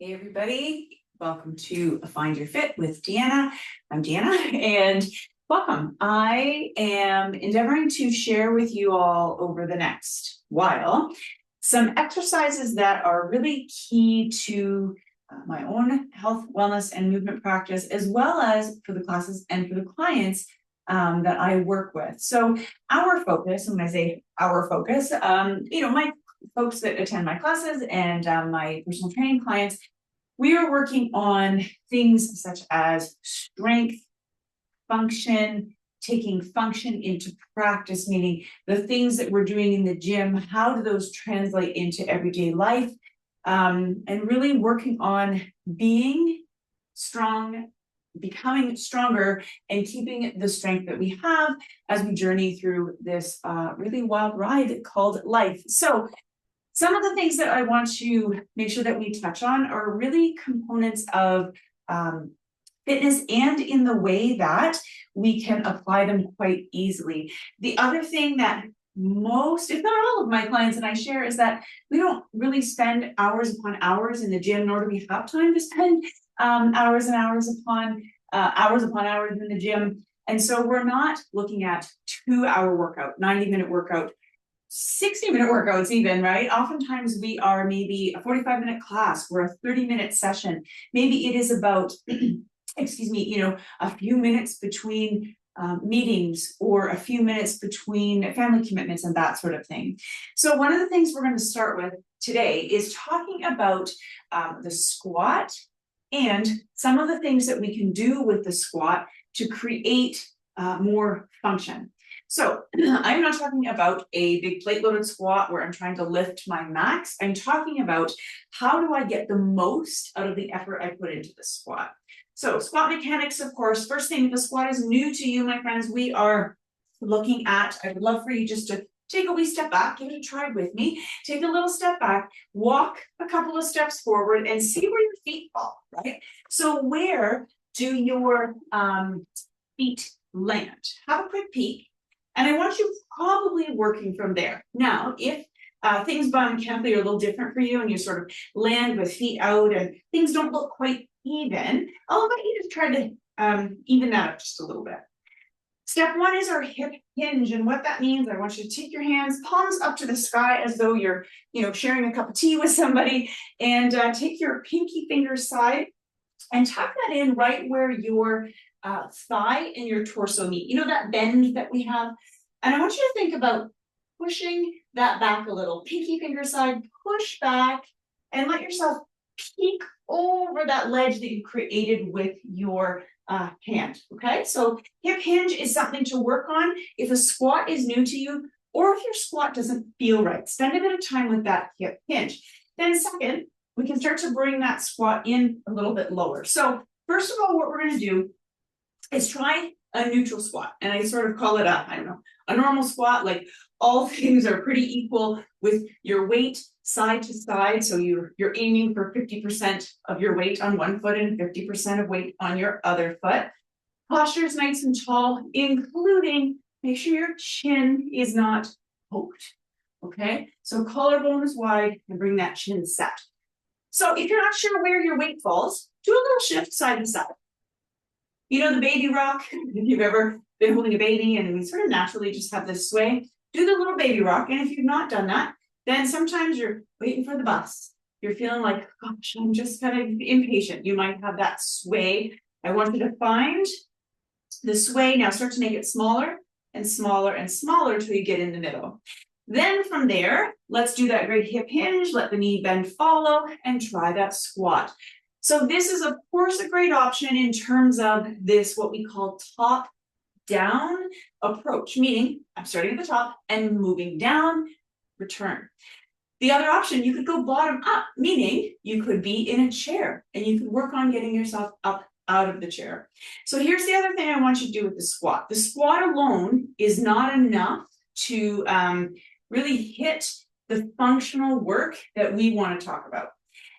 Hey everybody, welcome to Find Your Fit with Deanna. I'm Deanna and welcome. I am endeavoring to share with you all over the next while some exercises that are really key to my own health, wellness, and movement practice, as well as for the classes and for the clients that I work with. So our focus, and when I say our focus, my folks that attend my classes and my personal training clients, we are working on things such as strength, function, taking function into practice, meaning the things that we're doing in the gym, how do those translate into everyday life, and really working on being strong, becoming stronger, and keeping the strength that we have as we journey through this really wild ride called life. So some of the things that I want to make sure that we touch on are really components of fitness and in the way that we can apply them quite easily. The other thing that most, if not all of my clients and I share is that we don't really spend hours upon hours in the gym, nor do we have time to spend hours and hours upon hours in the gym. And so we're not looking at 2-hour workout, 90-minute workout, 60-minute workouts even, right? Oftentimes we are maybe a 45-minute class or a 30-minute session. Maybe it is about, a few minutes between meetings or a few minutes between family commitments and that sort of thing. So one of the things we're going to start with today is talking about the squat and some of the things that we can do with the squat to create more function. So I'm not talking about a big plate loaded squat where I'm trying to lift my max. I'm talking about how do I get the most out of the effort I put into the squat. So squat mechanics, of course, first thing, if the squat is new to you, my friends, we are looking at, I would love for you just to take a wee step back, give it a try with me, take a little step back, walk a couple of steps forward and see where your feet fall, right? So where do your feet land? Have a quick peek. And I want you probably working from there. Now, if things biomechanically are a little different for you and you sort of land with feet out and things don't look quite even, I'll invite you to try to even that up just a little bit. Step one is our hip hinge. And what that means, I want you to take your hands, palms up to the sky as though you're, sharing a cup of tea with somebody, and take your pinky finger side and tuck that in right where your thigh and your torso meet. That bend that we have? And I want you to think about pushing that back a little. Pinky finger side, push back, and let yourself peek over that ledge that you created with your hand, okay? So hip hinge is something to work on. If a squat is new to you, or if your squat doesn't feel right, spend a bit of time with that hip hinge. Then second, we can start to bring that squat in a little bit lower. So first of all, what we're going to do is try a neutral squat. And I sort of call it a normal squat, like all things are pretty equal with your weight side to side. So you're aiming for 50% of your weight on one foot and 50% of weight on your other foot. Posture is nice and tall, including make sure your chin is not poked. Okay, so collarbone is wide and bring that chin set. So if you're not sure where your weight falls, do a little shift side to side. The baby rock, if you've ever been holding a baby and we sort of naturally just have this sway, do the little baby rock. And if you've not done that, then sometimes you're waiting for the bus. You're feeling like, gosh, I'm just kind of impatient. You might have that sway. I want you to find the sway. Now start to make it smaller and smaller and smaller till you get in the middle. Then from there, let's do that great hip hinge. Let the knee bend follow and try that squat. So this is, of course, a great option in terms of this, what we call top-down approach, meaning I'm starting at the top and moving down, return. The other option, you could go bottom up, meaning you could be in a chair and you could work on getting yourself up out of the chair. So here's the other thing I want you to do with the squat. The squat alone is not enough to really hit the functional work that we want to talk about.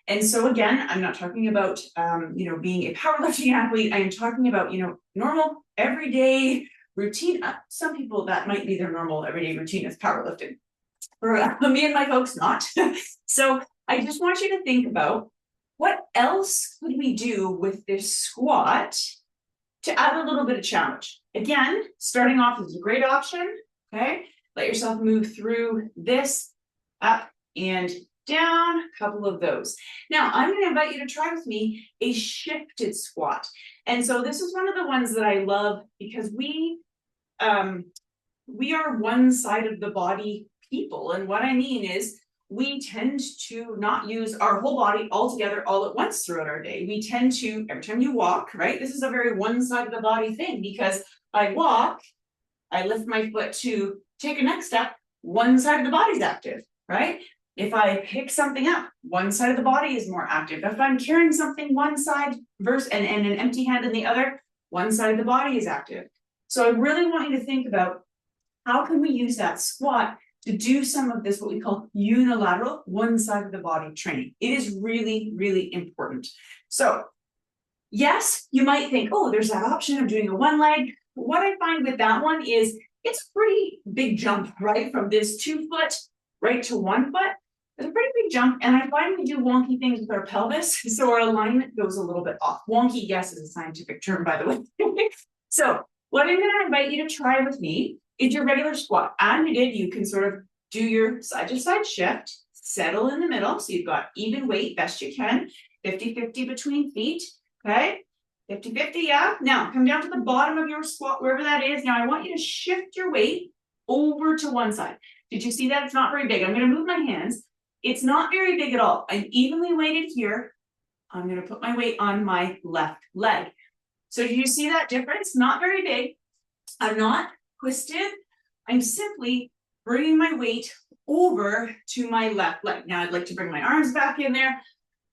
And so again, I'm not talking about, being a powerlifting athlete. I am talking about, normal, everyday routine. Some people, that might be their normal everyday routine is powerlifting. For me and my folks, not. So I just want you to think about what else could we do with this squat to add a little bit of challenge? Again, starting off is a great option, okay? Let yourself move through this, up and down, a couple of those. Now, I'm going to invite you to try with me a shifted squat. And so this is one of the ones that I love because we are one side of the body people. And what I mean is we tend to not use our whole body all together all at once throughout our day. We tend to, every time you walk, right? This is a very one side of the body thing because I walk, I lift my foot to take a next step, one side of the body's active, right? If I pick something up, one side of the body is more active. If I'm carrying something one side versus and an empty hand in the other, one side of the body is active. So I really want you to think about how can we use that squat to do some of this, what we call unilateral, one side of the body training. It is really, really important. So yes, you might think, oh, there's that option of doing a one leg. What I find with that one is it's a pretty big jump, right? From this 2 foot right to 1 foot. It's a pretty big jump. And I find we do wonky things with our pelvis. So our alignment goes a little bit off. Wonky, yes, is a scientific term, by the way. So what I'm going to invite you to try with me is your regular squat. As you did, you can sort of do your side to side shift, settle in the middle. So you've got even weight, best you can, 50-50 between feet, okay? 50-50, yeah. Now come down to the bottom of your squat, wherever that is. Now I want you to shift your weight over to one side. Did you see that? It's not very big. I'm going to move my hands. It's not very big at all. I'm evenly weighted here. I'm going to put my weight on my left leg. So do you see that difference? Not very big. I'm not twisted. I'm simply bringing my weight over to my left leg. Now I'd like to bring my arms back in there.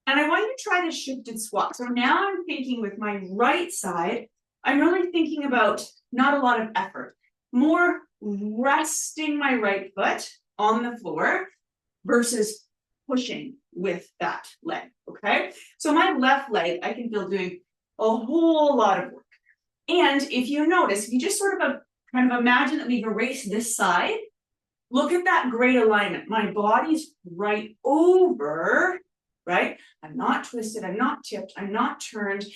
And I want you to try the shifted squat. So now I'm thinking with my right side, I'm really thinking about not a lot of effort, more resting my right foot on the floor versus pushing with that leg, okay? So my left leg, I can feel doing a whole lot of work. And if you notice, if you just sort of kind of imagine that we've erased this side, look at that great alignment. My body's right over, right? I'm not twisted, I'm not tipped, I'm not turned,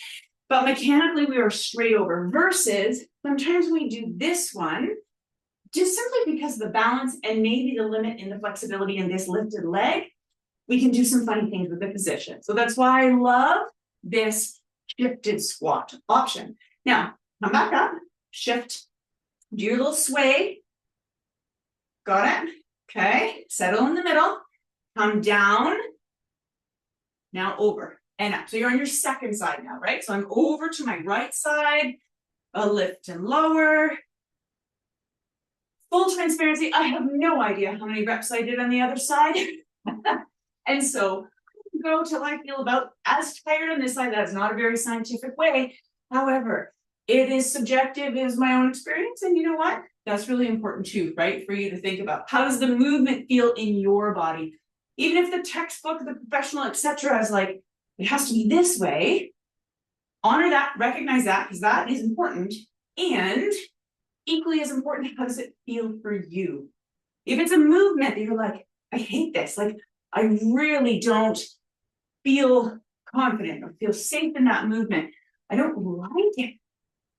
but mechanically we are straight over versus sometimes we do this one just simply because of the balance and maybe the limit in the flexibility in this lifted leg, we can do some funny things with the position. So that's why I love this shifted squat option. Now, come back up, shift, do your little sway. Got it? Okay, settle in the middle, come down, now over and up. So you're on your second side now, right? So I'm over to my right side, a lift and lower. Full transparency, I have no idea how many reps I did on the other side. And so go till I feel about as tired on this side. That's not a very scientific way. However, it is subjective, it is my own experience. And you know what? That's really important too, right? For you to think about how does the movement feel in your body? Even if the textbook, the professional, etc. is like, it has to be this way, honor that, recognize that, because that is important. And equally as important, how does it feel for you? If it's a movement that you're like, I hate this, like I really don't feel confident or feel safe in that movement, I don't like it.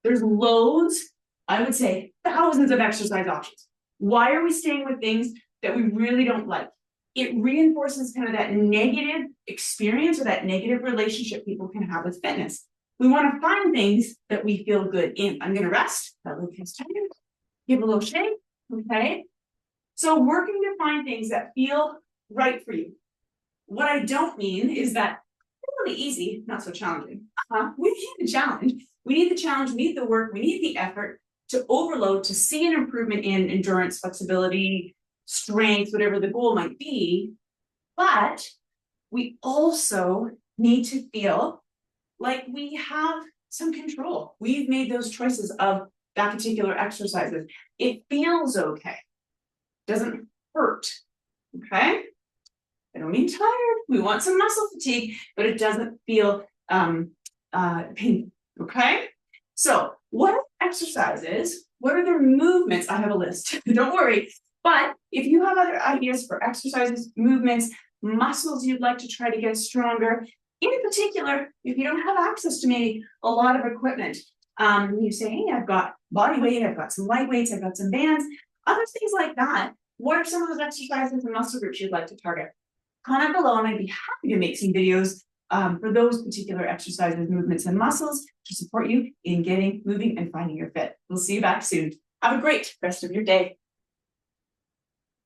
There's loads, I would say thousands of exercise options. Why are we staying with things that we really don't like? It reinforces kind of that negative experience or that negative relationship people can have with fitness. We want to find things that we feel good in. I'm going to rest, that leg feels tired, give a little shake, okay? So working to find things that feel right for you. What I don't mean is that it's really easy, not so challenging. We need the challenge. We need the challenge, we need the work, we need the effort to overload, to see an improvement in endurance, flexibility, strength, whatever the goal might be. But we also need to feel like we have some control. We've made those choices of that particular exercises. It feels okay. Doesn't hurt. Okay? I don't mean tired. We want some muscle fatigue, but it doesn't feel painful. Okay? So what exercises? What are the movements? I have a list. Don't worry. But if you have other ideas for exercises, movements, muscles you'd like to try to get stronger, In particular, if you don't have access to maybe a lot of equipment, you say, hey, I've got body weight, I've got some light weights, I've got some bands, other things like that. What are some of those exercises and muscle groups you'd like to target? Comment below and I'd be happy to make some videos for those particular exercises, movements, and muscles to support you in getting moving and finding your fit. We'll see you back soon. Have a great rest of your day.